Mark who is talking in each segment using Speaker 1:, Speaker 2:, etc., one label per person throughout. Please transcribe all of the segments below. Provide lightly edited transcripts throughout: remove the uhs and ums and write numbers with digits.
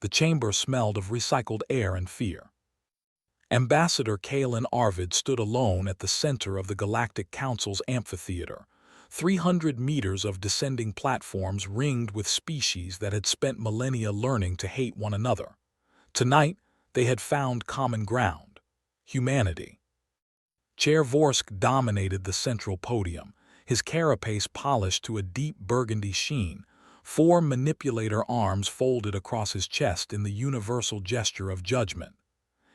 Speaker 1: The chamber smelled of recycled air and fear. Ambassador Kalen Arvid stood alone at the center of the Galactic Council's amphitheater, 300 meters of descending platforms ringed with species that had spent millennia learning to hate one another. Tonight, they had found common ground: humanity. Chair Vorsk dominated the central podium, his carapace polished to a deep burgundy sheen, 4 manipulator arms folded across his chest in the universal gesture of judgment.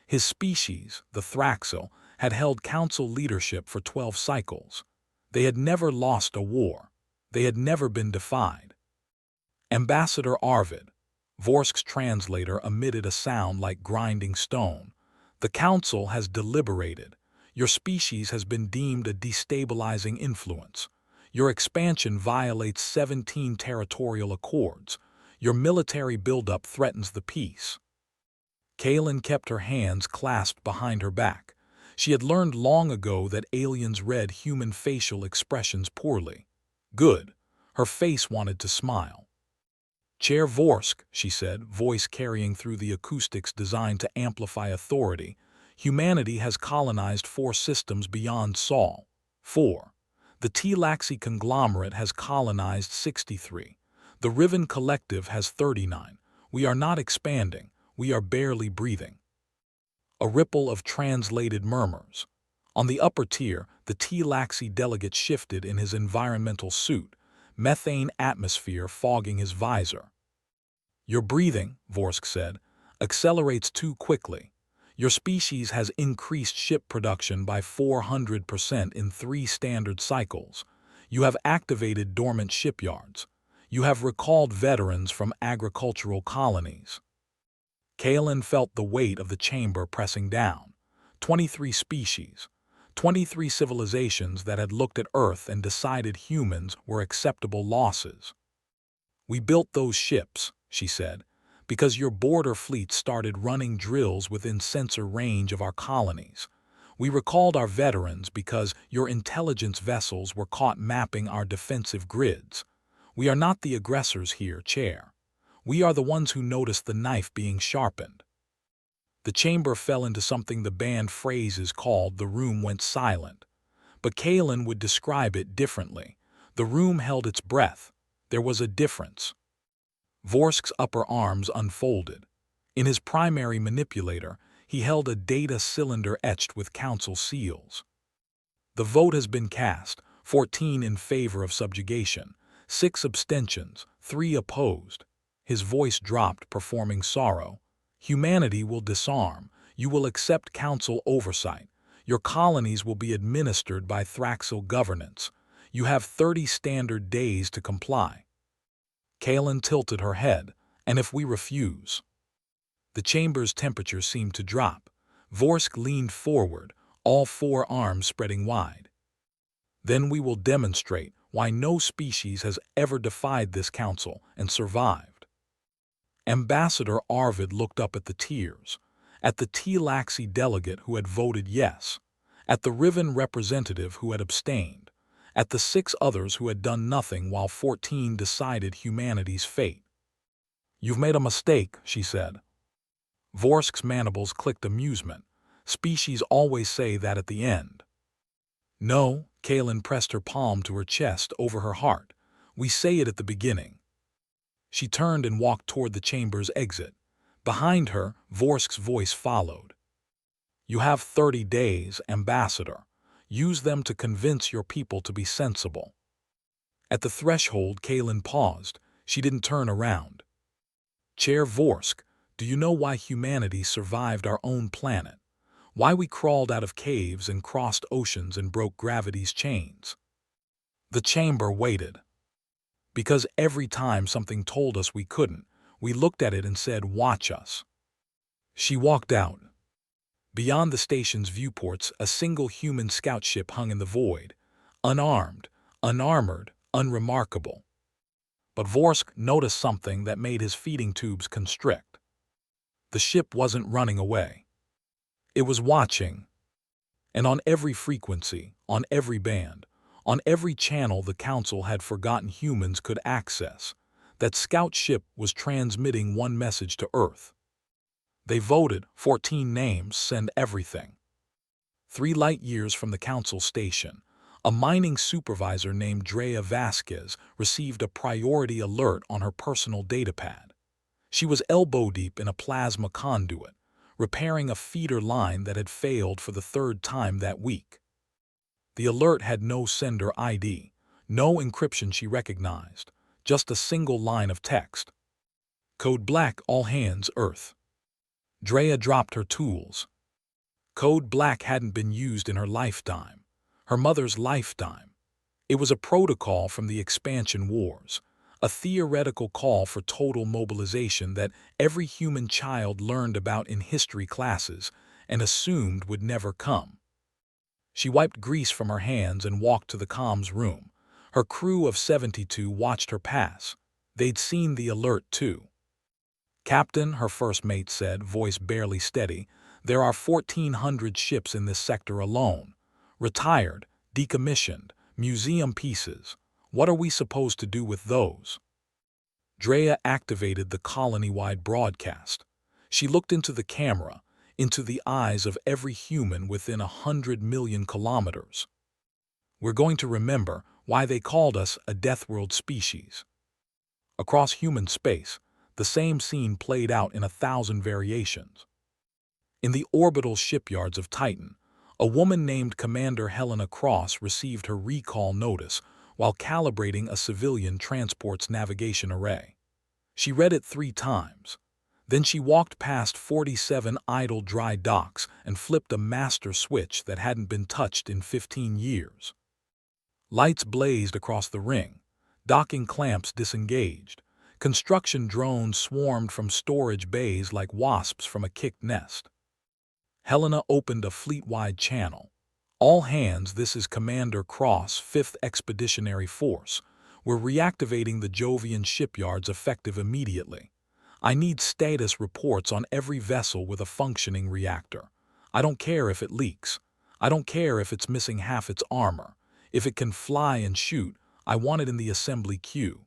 Speaker 1: His species, the Thraxil, had held council leadership for 12 cycles. They had never lost a war. They had never been defied. Ambassador Arvid, Vorsk's translator, emitted a sound like grinding stone. The council has deliberated. Your species has been deemed a destabilizing influence. Your expansion violates 17 territorial accords. Your military buildup threatens the peace. Kalen kept her hands clasped behind her back. She had learned long ago that aliens read human facial expressions poorly. Good. Her face wanted to smile. Chair Vorsk, she said, voice carrying through the acoustics designed to amplify authority, humanity has colonized 4 systems beyond Sol. 4. The Tlaxi conglomerate has colonized 63. The Riven Collective has 39. We are not expanding. We are barely breathing. A ripple of translated murmurs. On the upper tier, the Tlaxi delegate shifted in his environmental suit, methane atmosphere fogging his visor. Your breathing, Vorsk said, accelerates too quickly. Your species has increased ship production by 400% in 3 standard cycles. You have activated dormant shipyards. You have recalled veterans from agricultural colonies. Kalen felt the weight of the chamber pressing down. 23 species, 23 civilizations that had looked at Earth and decided humans were acceptable losses. We built those ships, she said, because your border fleet started running drills within sensor range of our colonies. We recalled our veterans because your intelligence vessels were caught mapping our defensive grids. We are not the aggressors here, Chair. We are the ones who noticed the knife being sharpened. The chamber fell into something the banned phrases called "the room went silent." But Kalen would describe it differently. The room held its breath. There was a difference. Vorsk's upper arms unfolded. In his primary manipulator, he held a data cylinder etched with council seals. The vote has been cast, 14 in favor of subjugation, 6 abstentions, 3 opposed. His voice dropped, performing sorrow. Humanity will disarm. You will accept council oversight. Your colonies will be administered by Thraxil governance. You have 30 standard days to comply. Kalen tilted her head. And if we refuse? The chamber's temperature seemed to drop. Vorsk leaned forward, all 4 arms spreading wide. Then we will demonstrate why no species has ever defied this council and survived. Ambassador Arvid looked up at the tiers, at the Tlaxi delegate who had voted yes, at the Riven representative who had abstained, at the 6 others who had done nothing while 14 decided humanity's fate. You've made a mistake, she said. Vorsk's mandibles clicked amusement. Species always say that at the end. No, Kalen pressed her palm to her chest over her heart. We say it at the beginning. She turned and walked toward the chamber's exit. Behind her, Vorsk's voice followed. You have 30 days, Ambassador. Use them to convince your people to be sensible. At the threshold, Kalen paused. She didn't turn around. Chair Vorsk, do you know why humanity survived our own planet? Why we crawled out of caves and crossed oceans and broke gravity's chains? The chamber waited. Because every time something told us we couldn't, we looked at it and said, watch us. She walked out. Beyond the station's viewports, a single human scout ship hung in the void, unarmed, unarmored, unremarkable. But Vorsk noticed something that made his feeding tubes constrict. The ship wasn't running away. It was watching. And on every frequency, on every band, on every channel the Council had forgotten humans could access, That scout ship was transmitting one message to Earth. They voted, 14 names, send everything. 3 light-years from the council station, a mining supervisor named Drea Vasquez received a priority alert on her personal datapad. She was elbow-deep in a plasma conduit, repairing a feeder line that had failed for the 3rd time that week. The alert had no sender ID, no encryption she recognized, just a single line of text. Code Black, all hands, Earth. Drea dropped her tools. Code Black hadn't been used in her lifetime, her mother's lifetime. It was a protocol from the Expansion Wars, a theoretical call for total mobilization that every human child learned about in history classes and assumed would never come. She wiped grease from her hands and walked to the comms room. Her crew of 72 watched her pass. They'd seen the alert too. "Captain," her first mate said, voice barely steady, "there are 1,400 ships in this sector alone. Retired, decommissioned, museum pieces. What are we supposed to do with those?" Drea activated the colony-wide broadcast. She looked into the camera, into the eyes of every human within 100 million kilometers. "We're going to remember why they called us a Death World species." Across human space, the same scene played out in 1,000 variations. In the orbital shipyards of Titan, a woman named Commander Helena Cross received her recall notice while calibrating a civilian transport's navigation array. She read it 3 times. Then she walked past 47 idle dry docks and flipped a master switch that hadn't been touched in 15 years. Lights blazed across the ring, docking clamps disengaged. Construction drones swarmed from storage bays like wasps from a kicked nest. Helena opened a fleet-wide channel. "All hands, this is Commander Cross, 5th Expeditionary Force. We're reactivating the Jovian shipyards effective immediately. I need status reports on every vessel with a functioning reactor. I don't care if it leaks. I don't care if it's missing half its armor. If it can fly and shoot, I want it in the assembly queue."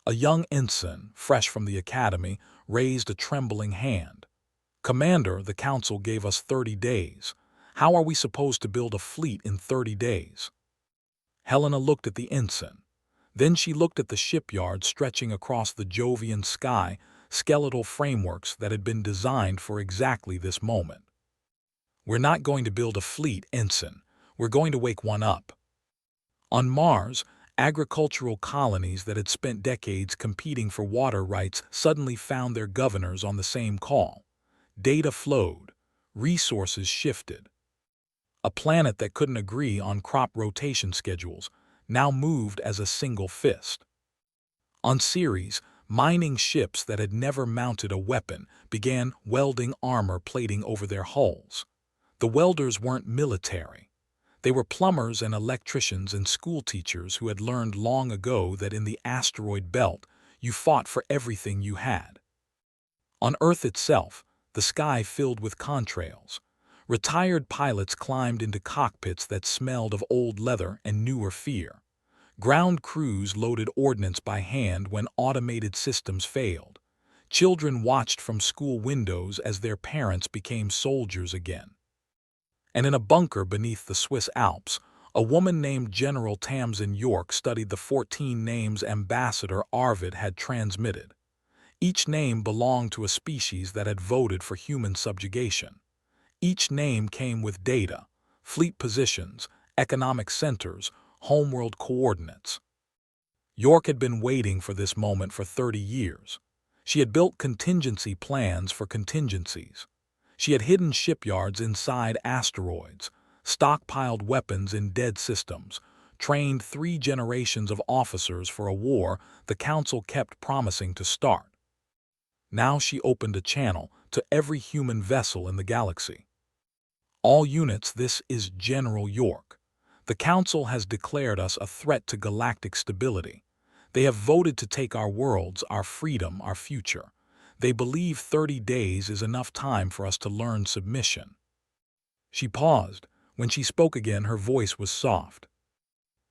Speaker 1: A young ensign, fresh from the academy, raised a trembling hand. "Commander, the council gave us 30 days. How are we supposed to build a fleet in 30 days? Helena looked at the ensign. Then she looked at the shipyard stretching across the Jovian sky, skeletal frameworks that had been designed for exactly this moment. "We're not going to build a fleet, ensign. We're going to wake one up." On Mars, agricultural colonies that had spent decades competing for water rights suddenly found their governors on the same call. Data flowed. Resources shifted. A planet that couldn't agree on crop rotation schedules now moved as a single fist. On Ceres, mining ships that had never mounted a weapon began welding armor plating over their hulls. The welders weren't military. They were plumbers and electricians and schoolteachers who had learned long ago that in the asteroid belt you fought for everything you had. On Earth itself, the sky filled with contrails. Retired pilots climbed into cockpits that smelled of old leather and newer fear. Ground crews loaded ordnance by hand when automated systems failed. Children watched from school windows as their parents became soldiers again. And in a bunker beneath the Swiss Alps, a woman named General Tamsin York studied the 14 names Ambassador Arvid had transmitted. Each name belonged to a species that had voted for human subjugation. Each name came with data, fleet positions, economic centers, homeworld coordinates. York had been waiting for this moment for 30 years. She had built contingency plans for contingencies. She had hidden shipyards inside asteroids, stockpiled weapons in dead systems, trained 3 generations of officers for a war the Council kept promising to start. Now she opened a channel to every human vessel in the galaxy. "All units, this is General York. The Council has declared us a threat to galactic stability. They have voted to take our worlds, our freedom, our future. They believe 30 days is enough time for us to learn submission." She paused. When she spoke again, her voice was soft.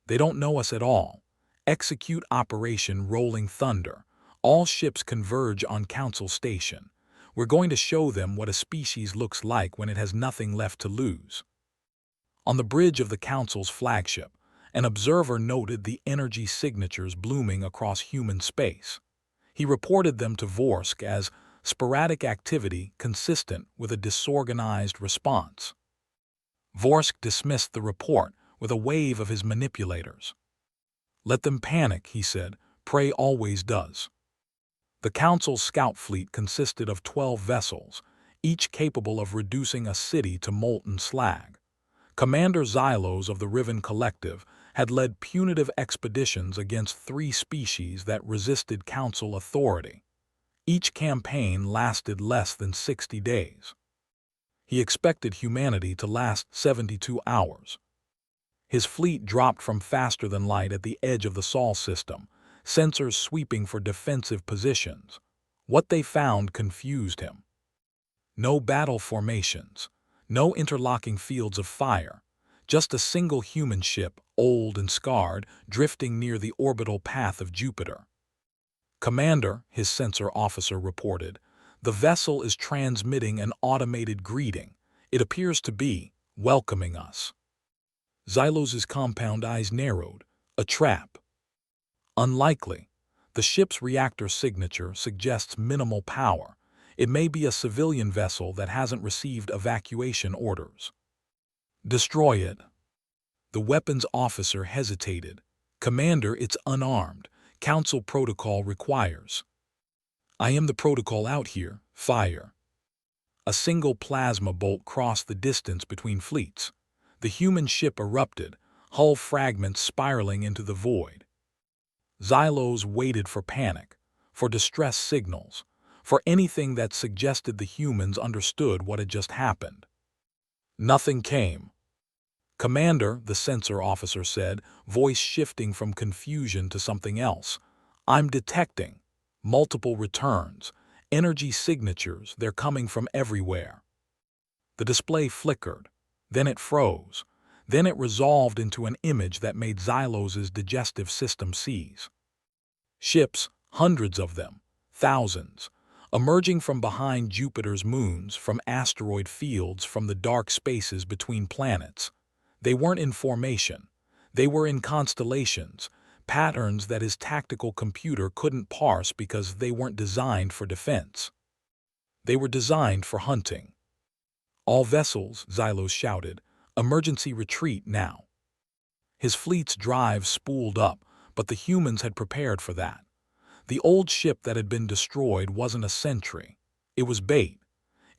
Speaker 1: "They don't know us at all. Execute Operation Rolling Thunder. All ships converge on Council Station. We're going to show them what a species looks like when it has nothing left to lose. On the bridge of the Council's flagship, an observer noted the energy signatures blooming across human space. He reported them to Vorsk as sporadic activity consistent with a disorganized response. Vorsk dismissed the report with a wave of his manipulators. "Let them panic," he said. "Prey always does." The Council's scout fleet consisted of 12 vessels, each capable of reducing a city to molten slag. Commander Xylos of the Riven Collective had led punitive expeditions against 3 species that resisted Council authority. Each campaign lasted less than 60 days. He expected humanity to last 72 hours. His fleet dropped from faster than light at the edge of the Sol system, sensors sweeping for defensive positions. What they found confused him. No battle formations, no interlocking fields of fire, just a single human ship, old and scarred, drifting near the orbital path of Jupiter. "Commander," his sensor officer reported, "the vessel is transmitting an automated greeting. It appears to be welcoming us." Xylos's compound eyes narrowed. A trap. Unlikely. The ship's reactor signature suggests minimal power. It may be a civilian vessel that hasn't received evacuation orders. "Destroy it." The weapons officer hesitated. "Commander, it's unarmed. Council protocol requires." "I am the protocol out here. Fire." A single plasma bolt crossed the distance between fleets. The human ship erupted, hull fragments spiraling into the void. Xylos waited for panic, for distress signals, for anything that suggested the humans understood what had just happened. Nothing came. "Commander," the sensor officer said, voice shifting from confusion to something else, "I'm detecting multiple returns, energy signatures, they're coming from everywhere." The display flickered, then it froze, then it resolved into an image that made Xylos's digestive system seize. Ships, hundreds of them, thousands, emerging from behind Jupiter's moons, from asteroid fields, from the dark spaces between planets. They weren't in formation. They were in constellations, patterns that his tactical computer couldn't parse because they weren't designed for defense. They were designed for hunting. "All vessels," Xylos shouted, "emergency retreat now." His fleet's drive spooled up, but the humans had prepared for that. The old ship that had been destroyed wasn't a sentry. It was bait.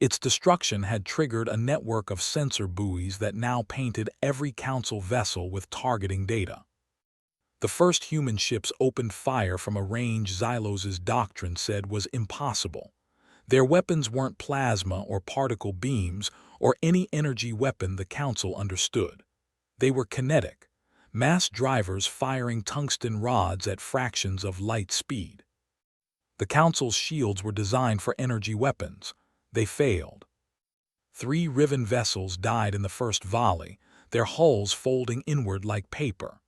Speaker 1: Its destruction had triggered a network of sensor buoys that now painted every Council vessel with targeting data. The first human ships opened fire from a range Xylos's doctrine said was impossible. Their weapons weren't plasma or particle beams or any energy weapon the Council understood. They were kinetic, mass drivers firing tungsten rods at fractions of light speed. The Council's shields were designed for energy weapons. They failed. 3 Riven vessels died in the first volley, their hulls folding inward like paper.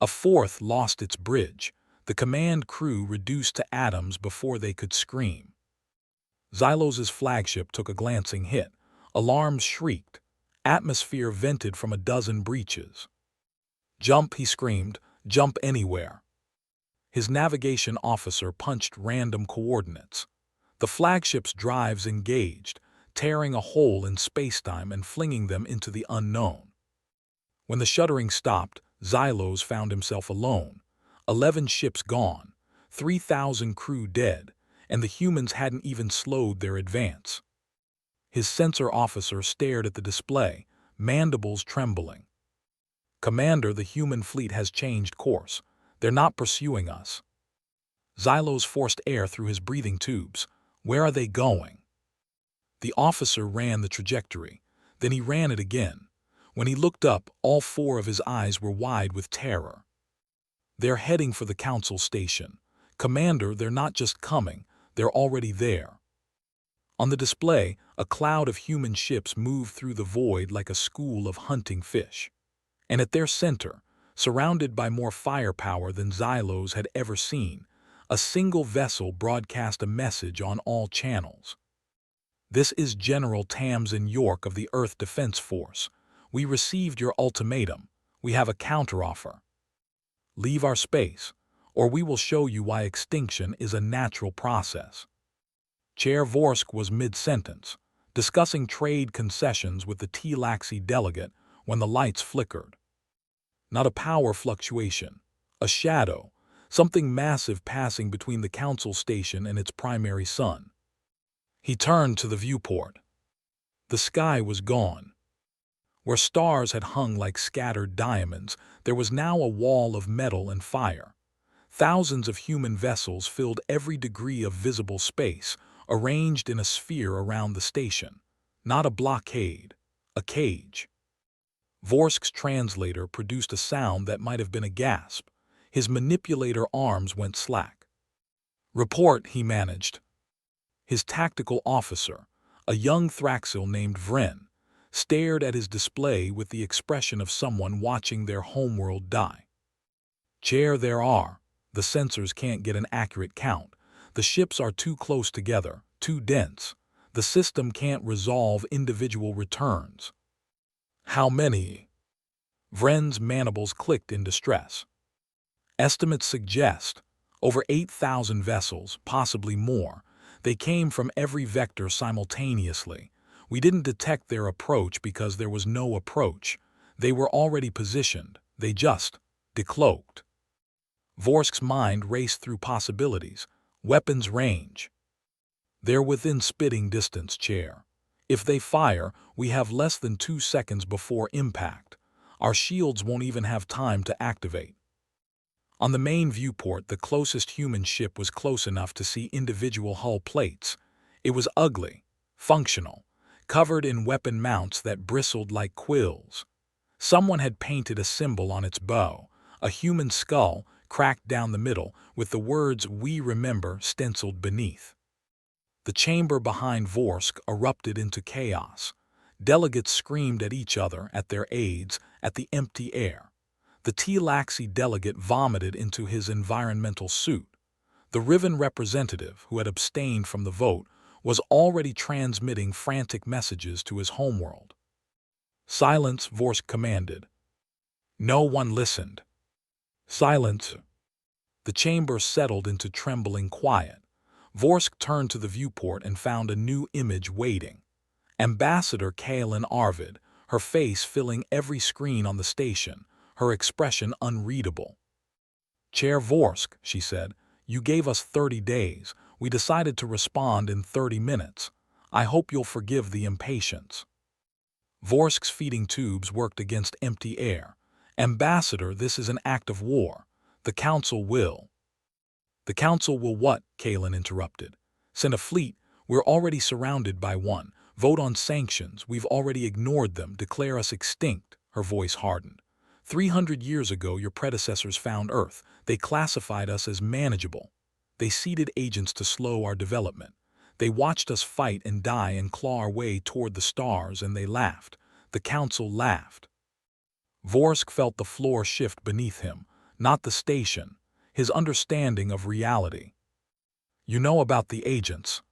Speaker 1: A 4th lost its bridge, the command crew reduced to atoms before they could scream. Xylos's flagship took a glancing hit. Alarms shrieked. Atmosphere vented from a dozen breaches. "Jump," he screamed. "Jump anywhere." His navigation officer punched random coordinates. The flagship's drives engaged, tearing a hole in spacetime and flinging them into the unknown. When the shuddering stopped, Xylos found himself alone. 11 ships gone, 3,000 crew dead, and the humans hadn't even slowed their advance. His sensor officer stared at the display, mandibles trembling. "Commander, the human fleet has changed course. They're not pursuing us." Xylos forced air through his breathing tubes. "Where are they going?" The officer ran the trajectory. Then he ran it again. When he looked up, all 4 of his eyes were wide with terror. "They're heading for the Council station. Commander, they're not just coming, they're already there." On the display, a cloud of human ships moved through the void like a school of hunting fish. And at their center, surrounded by more firepower than Xylos had ever seen, A single vessel broadcast a message on all channels. "This is General Tamsin York of the Earth Defense Force. We received your ultimatum. We have a counteroffer. Leave our space, or we will show you why extinction is a natural process." Chair Vorsk was mid-sentence, discussing trade concessions with the T-Laxi delegate when the lights flickered. Not a power fluctuation, a shadow, something massive passing between the council station and its primary sun. He turned to the viewport. The sky was gone. Where stars had hung like scattered diamonds, there was now a wall of metal and fire. Thousands of human vessels filled every degree of visible space, arranged in a sphere around the station. Not a blockade, a cage. Vorsk's translator produced a sound that might have been a gasp. His manipulator arms went slack. "Report," he managed. His tactical officer, a young Thraxil named Vren, stared at his display with the expression of someone watching their homeworld die. "Chair, there are. The sensors can't get an accurate count. The ships are too close together, too dense. The system can't resolve individual returns." "How many?" Vren's mandibles clicked in distress. "Estimates suggest over 8,000 vessels, possibly more. They came from every vector simultaneously. We didn't detect their approach because there was no approach. They were already positioned. They just decloaked." Vorsk's mind raced through possibilities. Weapons range. "They're within spitting distance, Chair. If they fire, we have less than 2 seconds before impact. Our shields won't even have time to activate." On the main viewport, the closest human ship was close enough to see individual hull plates. It was ugly, functional, covered in weapon mounts that bristled like quills. Someone had painted a symbol on its bow, a human skull cracked down the middle with the words "We Remember" stenciled beneath. The chamber behind Vorsk erupted into chaos. Delegates screamed at each other, at their aides, at the empty air. The T-Laxi delegate vomited into his environmental suit. The Riven representative, who had abstained from the vote, was already transmitting frantic messages to his homeworld. "Silence," Vorsk commanded. No one listened. "Silence." The chamber settled into trembling quiet. Vorsk turned to the viewport and found a new image waiting. Ambassador Kaelin Arvid, her face filling every screen on the station, her expression unreadable. "Chair Vorsk," she said, "you gave us 30 days. We decided to respond in 30 minutes. I hope you'll forgive the impatience." Vorsk's feeding tubes worked against empty air. "Ambassador, this is an act of war. The Council will—" "The Council will what?" Kaelin interrupted. "Send a fleet. We're already surrounded by one. Vote on sanctions. We've already ignored them. Declare us extinct." Her voice hardened. 300 years ago, your predecessors found Earth. They classified us as manageable. They seeded agents to slow our development. They watched us fight and die and claw our way toward the stars, and they laughed. The Council laughed. Vorsk felt the floor shift beneath him, not the station, his understanding of reality. "You know about the agents."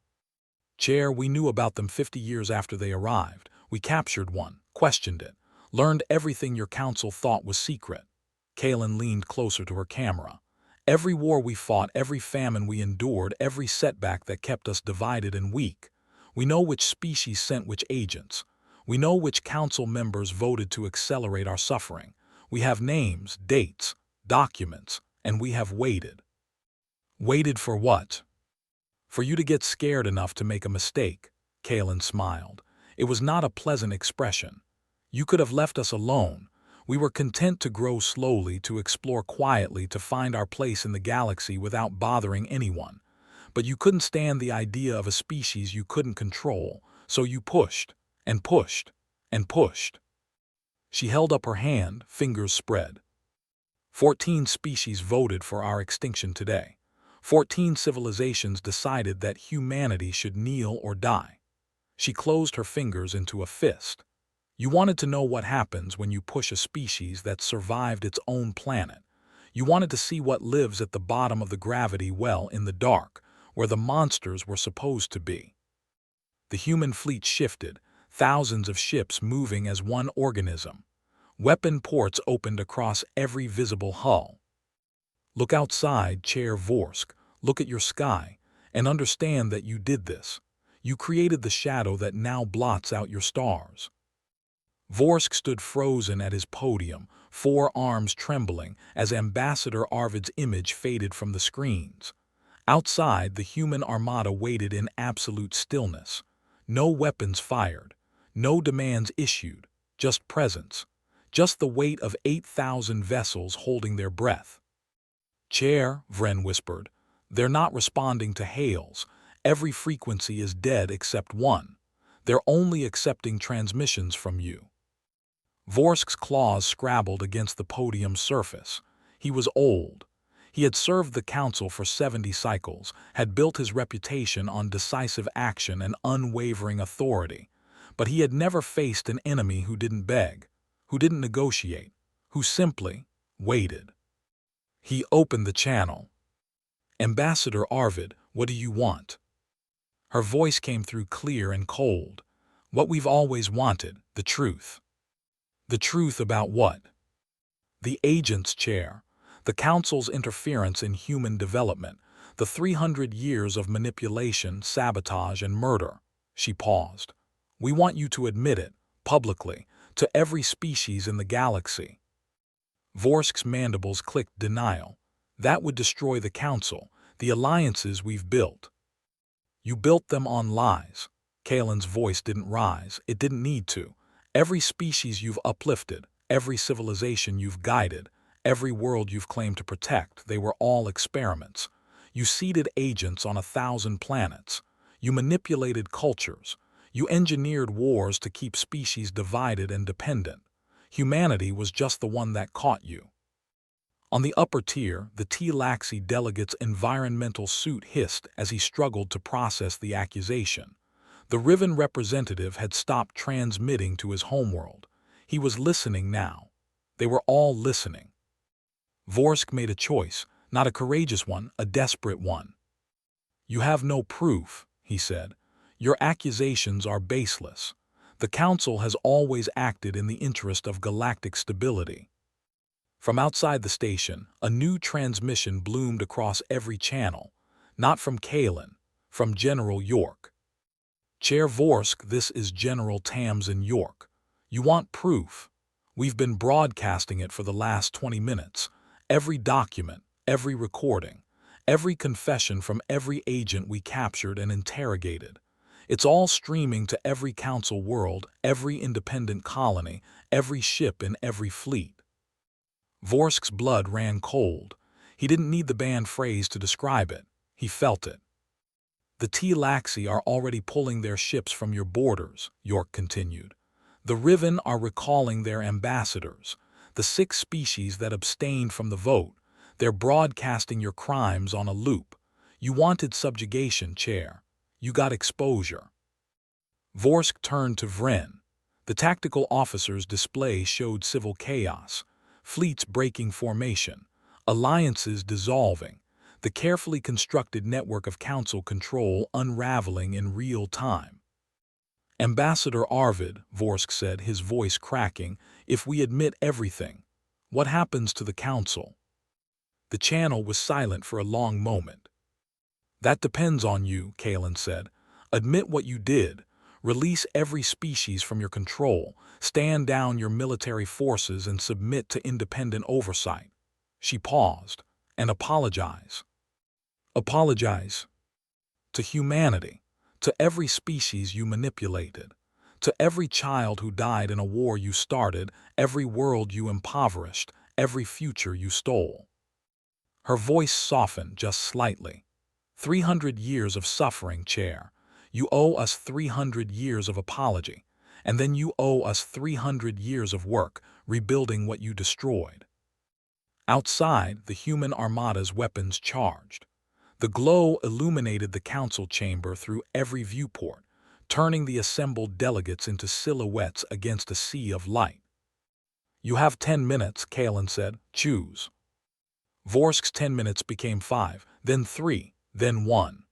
Speaker 1: "Chair, we knew about them 50 years after they arrived. We captured one, questioned it, learned everything your council thought was secret." Kaelin leaned closer to her camera. "Every war we fought, every famine we endured, every setback that kept us divided and weak. We know which species sent which agents. We know which council members voted to accelerate our suffering. We have names, dates, documents, and we have waited." "Waited for what?" "For you to get scared enough to make a mistake." Kaelin smiled. It was not a pleasant expression. "You could have left us alone. We were content to grow slowly, to explore quietly, to find our place in the galaxy without bothering anyone. But you couldn't stand the idea of a species you couldn't control, so you pushed, and pushed, and pushed." She held up her hand, fingers spread. 14 species voted for our extinction today. 14 civilizations decided that humanity should kneel or die. She closed her fingers into a fist. "You wanted to know what happens when you push a species that survived its own planet. You wanted to see what lives at the bottom of the gravity well in the dark, where the monsters were supposed to be. The human fleet shifted, thousands of ships moving as one organism. Weapon ports opened across every visible hull. Look outside, Chair Vorsk. Look at your sky, and understand that you did this. You created the shadow that now blots out your stars. Vorsk stood frozen at his podium, four arms trembling as Ambassador Arvid's image faded from the screens. Outside, the human armada waited in absolute stillness. No weapons fired, no demands issued, just presence. Just the weight of 8,000 vessels holding their breath. Chair, Vren whispered, they're not responding to hails. Every frequency is dead except one. They're only accepting transmissions from you. Vorsk's claws scrabbled against the podium's surface. He was old. He had served the council for 70 cycles, had built his reputation on decisive action and unwavering authority. But he had never faced an enemy who didn't beg, who didn't negotiate, who simply waited. He opened the channel. Ambassador Arvid, what do you want? Her voice came through clear and cold. What we've always wanted, the truth. The truth about what? The agent's chair, the council's interference in human development, the 300 years of manipulation, sabotage, and murder. She paused. We want you to admit it, publicly, to every species in the galaxy. Vorsk's mandibles clicked denial. That would destroy the council, the alliances we've built. You built them on lies. Kalen's voice didn't rise. It didn't need to. Every species you've uplifted, every civilization you've guided, every world you've claimed to protect, they were all experiments. You seeded agents on 1,000 planets. You manipulated cultures. You engineered wars to keep species divided and dependent. Humanity was just the one that caught you. On the upper tier, the T-Laxi delegate's environmental suit hissed as he struggled to process the accusation. The Riven representative had stopped transmitting to his homeworld. He was listening now. They were all listening. Vorsk made a choice, not a courageous one, a desperate one. You have no proof, he said. Your accusations are baseless. The Council has always acted in the interest of galactic stability. From outside the station, a new transmission bloomed across every channel. Not from Kalen, from General York. Chair Vorsk, this is General Tamsin York. You want proof? We've been broadcasting it for the last 20 minutes. Every document, every recording, every confession from every agent we captured and interrogated. It's all streaming to every council world, every independent colony, every ship in every fleet. Vorsk's blood ran cold. He didn't need the banned phrase to describe it. He felt it. The T-Laxi are already pulling their ships from your borders, York continued. The Riven are recalling their ambassadors, the 6 species that abstained from the vote. They're broadcasting your crimes on a loop. You wanted subjugation, Chair. You got exposure. Vorsk turned to Vren. The tactical officer's display showed civil chaos, fleets breaking formation, alliances dissolving, the carefully constructed network of council control unraveling in real time. Ambassador Arvid, Vorsk said, his voice cracking, if we admit everything, what happens to the council? The channel was silent for a long moment. That depends on you, Kalen said. Admit what you did. Release every species from your control. Stand down your military forces and submit to independent oversight. She paused. And apologize. Apologize. To humanity. To every species you manipulated. To every child who died in a war you started, every world you impoverished, every future you stole. Her voice softened just slightly. 300 years of suffering, Chair. You owe us 300 years of apology, and then you owe us 300 years of work rebuilding what you destroyed. Outside, the human armada's weapons charged. The glow illuminated the council chamber through every viewport, turning the assembled delegates into silhouettes against a sea of light. You have 10 minutes, Kalen said. Choose. Vorsk's 10 minutes became 5, then 3, then 1.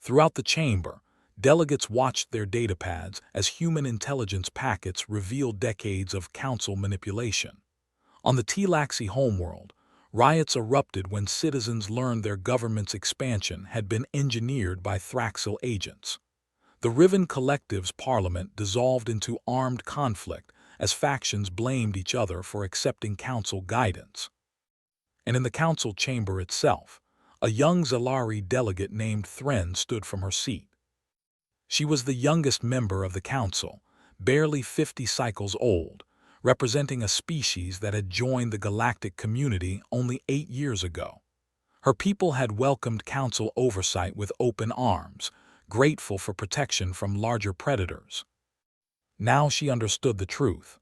Speaker 1: Throughout the chamber, delegates watched their datapads as human intelligence packets revealed decades of council manipulation. On the Tlaxi homeworld, riots erupted when citizens learned their government's expansion had been engineered by Thraxil agents. The Riven Collective's parliament dissolved into armed conflict as factions blamed each other for accepting council guidance. And in the council chamber itself, a young Zalari delegate named Thren stood from her seat. She was the youngest member of the council, barely 50 cycles old, representing a species that had joined the galactic community only 8 years ago. Her people had welcomed council oversight with open arms, grateful for protection from larger predators. Now she understood the truth.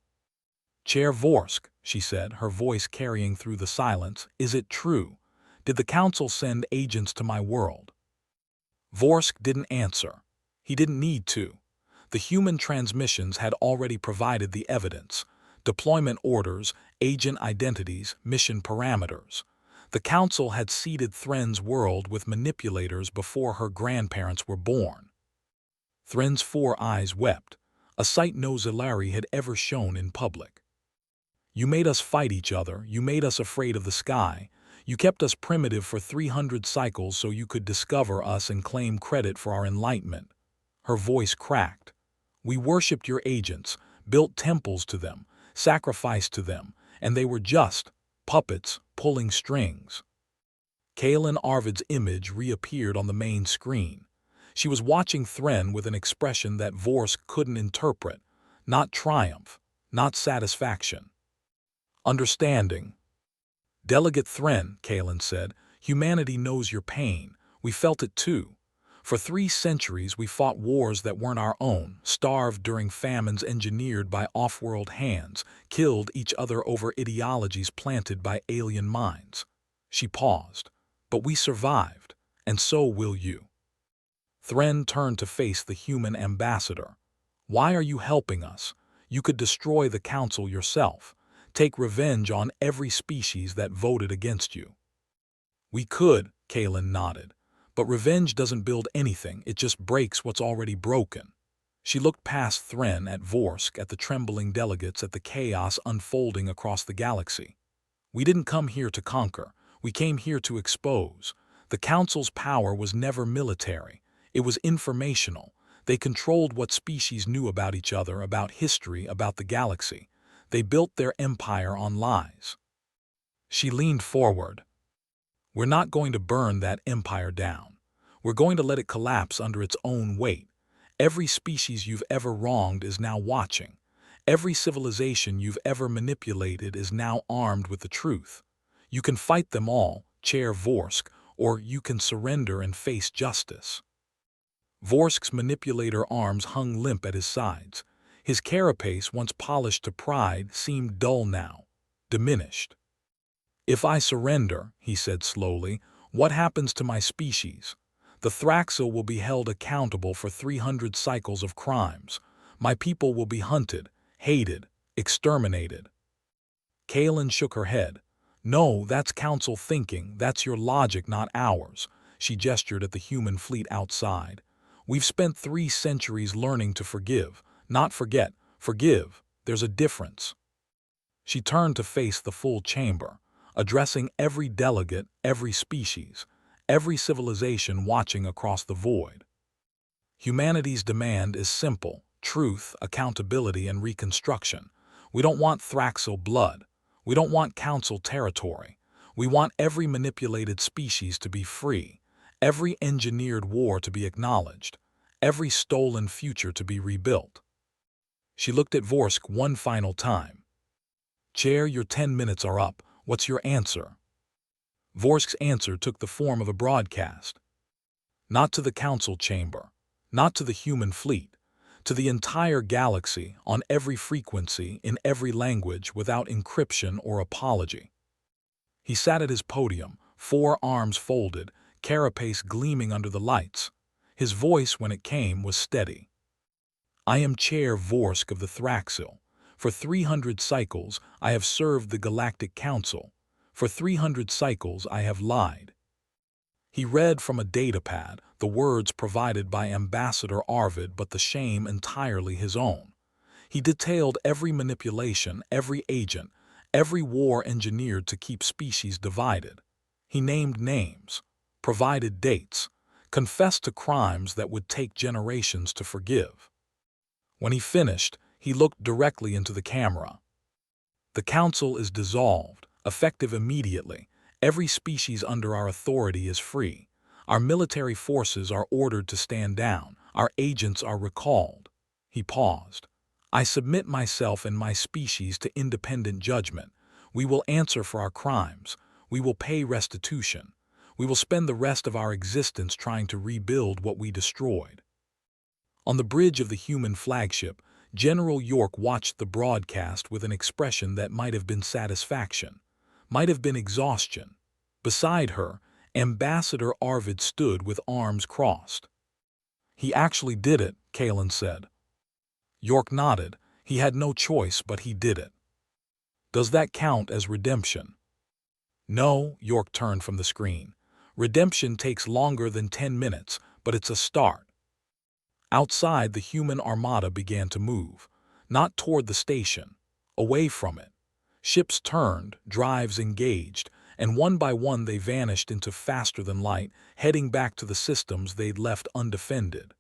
Speaker 1: "Chair Vorsk," she said, her voice carrying through the silence, "is it true? Did the council send agents to my world?" Vorsk didn't answer. He didn't need to. The human transmissions had already provided the evidence: deployment orders, agent identities, mission parameters. The council had seeded Thren's world with manipulators before her grandparents were born. Thren's 4 eyes wept, a sight no Zalari had ever shown in public. "You made us fight each other, you made us afraid of the sky, you kept us primitive for 300 cycles so you could discover us and claim credit for our enlightenment." Her voice cracked. "We worshipped your agents, built temples to them, sacrificed to them, and they were just puppets pulling strings." Kaelin Arvid's image reappeared on the main screen. She was watching Thren with an expression that Vorsk couldn't interpret, not triumph, not satisfaction. "Understanding." "Delegate Thren," Kaelin said, "humanity knows your pain. We felt it too. For 3 centuries we fought wars that weren't our own, starved during famines engineered by off-world hands, killed each other over ideologies planted by alien minds." She paused. "But we survived, and so will you." Thren turned to face the human ambassador. "Why are you helping us? You could destroy the council yourself, take revenge on every species that voted against you." "We could," Kaelin nodded. "But revenge doesn't build anything, it just breaks what's already broken." She looked past Thren at Vorsk, at the trembling delegates, at the chaos unfolding across the galaxy. "We didn't come here to conquer, we came here to expose. The Council's power was never military, it was informational. They controlled what species knew about each other, about history, about the galaxy. They built their empire on lies." She leaned forward. "We're not going to burn that empire down. We're going to let it collapse under its own weight. Every species you've ever wronged is now watching. Every civilization you've ever manipulated is now armed with the truth. You can fight them all, Chair Vorsk, or you can surrender and face justice." Vorsk's manipulator arms hung limp at his sides. His carapace, once polished to pride, seemed dull now, diminished. "If I surrender," he said slowly, "what happens to my species? The Thraxil will be held accountable for 300 cycles of crimes. My people will be hunted, hated, exterminated." Kaelin shook her head. "No, that's council thinking, that's your logic, not ours." She gestured at the human fleet outside. "We've spent 3 centuries learning to forgive, not forget. Forgive, there's a difference." She turned to face the full chamber, addressing every delegate, every species, every civilization watching across the void. "Humanity's demand is simple: truth, accountability, and reconstruction. We don't want Thraxil blood. We don't want council territory. We want every manipulated species to be free, every engineered war to be acknowledged, every stolen future to be rebuilt." She looked at Vorsk one final time. "Chair, your 10 minutes are up. What's your answer?" Vorsk's answer took the form of a broadcast. "Not to the council chamber, not to the human fleet, to the entire galaxy, on every frequency, in every language, without encryption or apology." He sat at his podium, 4 arms folded, carapace gleaming under the lights. His voice, when it came, was steady. "I am Chair Vorsk of the Thraxil. For 300 cycles, I have served the Galactic Council. For 300 cycles I have lied." He read from a datapad, the words provided by Ambassador Arvid, but the shame entirely his own. He detailed every manipulation, every agent, every war engineered to keep species divided. He named names, provided dates, confessed to crimes that would take generations to forgive. When he finished, he looked directly into the camera. "The Council is dissolved, effective immediately. Every species under our authority is free. Our military forces are ordered to stand down. Our agents are recalled." He paused. "I submit myself and my species to independent judgment. We will answer for our crimes. We will pay restitution. We will spend the rest of our existence trying to rebuild what we destroyed." On the bridge of the human flagship, General York watched the broadcast with an expression that might have been satisfaction, might have been exhaustion. Beside her, Ambassador Arvid stood with arms crossed. "He actually did it," Kalen said. York nodded. He had no choice, but he did it. "Does that count as redemption?" "No," York turned from the screen. "Redemption takes longer than 10 minutes, but it's a start." Outside, the human armada began to move, not toward the station, away from it. Ships turned, drives engaged, and one by one they vanished into faster-than-light, heading back to the systems they'd left undefended.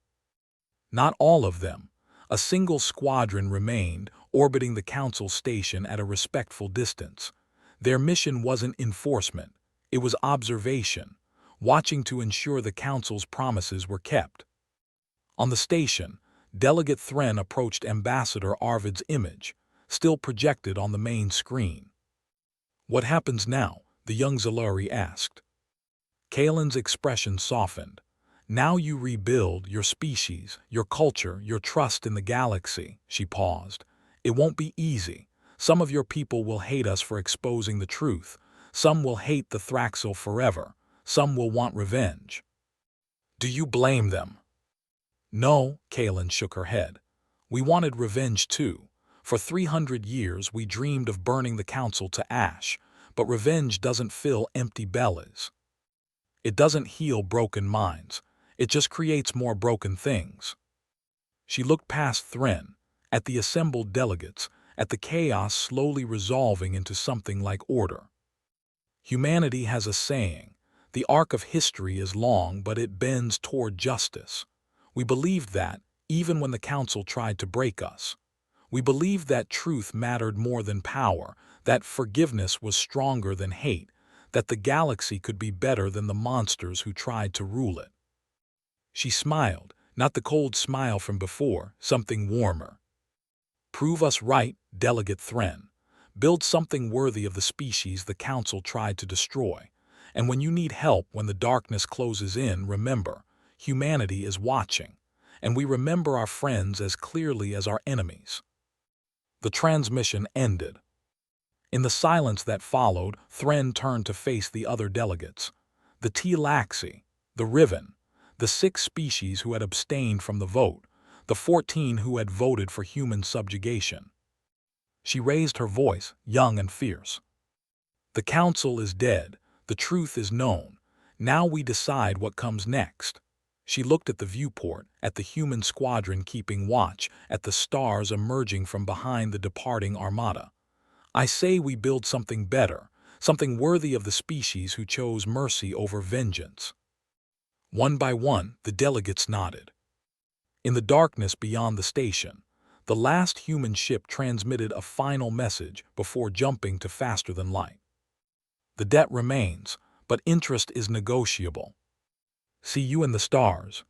Speaker 1: Not all of them. A single squadron remained, orbiting the Council station at a respectful distance. Their mission wasn't enforcement, it was observation, watching to ensure the Council's promises were kept. On the station, Delegate Thren approached Ambassador Arvid's image, still projected on the main screen. "What happens now?" the young Zaluri asked. Kalen's expression softened. "Now you rebuild your species, your culture, your trust in the galaxy." She paused. "It won't be easy. Some of your people will hate us for exposing the truth. Some will hate the Thraxil forever. Some will want revenge." "Do you blame them?" "No," Kalen shook her head. "We wanted revenge too. For 300 years we dreamed of burning the Council to ash, but revenge doesn't fill empty bellies. It doesn't heal broken minds. It just creates more broken things." She looked past Thren, at the assembled delegates, at the chaos slowly resolving into something like order. "Humanity has a saying, the arc of history is long, but it bends toward justice. We believed that, even when the Council tried to break us. We believed that truth mattered more than power, that forgiveness was stronger than hate, that the galaxy could be better than the monsters who tried to rule it." She smiled, not the cold smile from before, something warmer. "Prove us right, Delegate Thren. Build something worthy of the species the Council tried to destroy. And when you need help, when the darkness closes in, remember, humanity is watching, and we remember our friends as clearly as our enemies." The transmission ended. In the silence that followed, Thren turned to face the other delegates. The Tlaxi, the Riven, the 6 species who had abstained from the vote, the 14 who had voted for human subjugation. She raised her voice, young and fierce. "The Council is dead. The truth is known. Now we decide what comes next." She looked at the viewport, at the human squadron keeping watch, at the stars emerging from behind the departing armada. "I say we build something better, something worthy of the species who chose mercy over vengeance." One by one, the delegates nodded. In the darkness beyond the station, the last human ship transmitted a final message before jumping to faster than light. "The debt remains, but interest is negotiable. See you in the stars."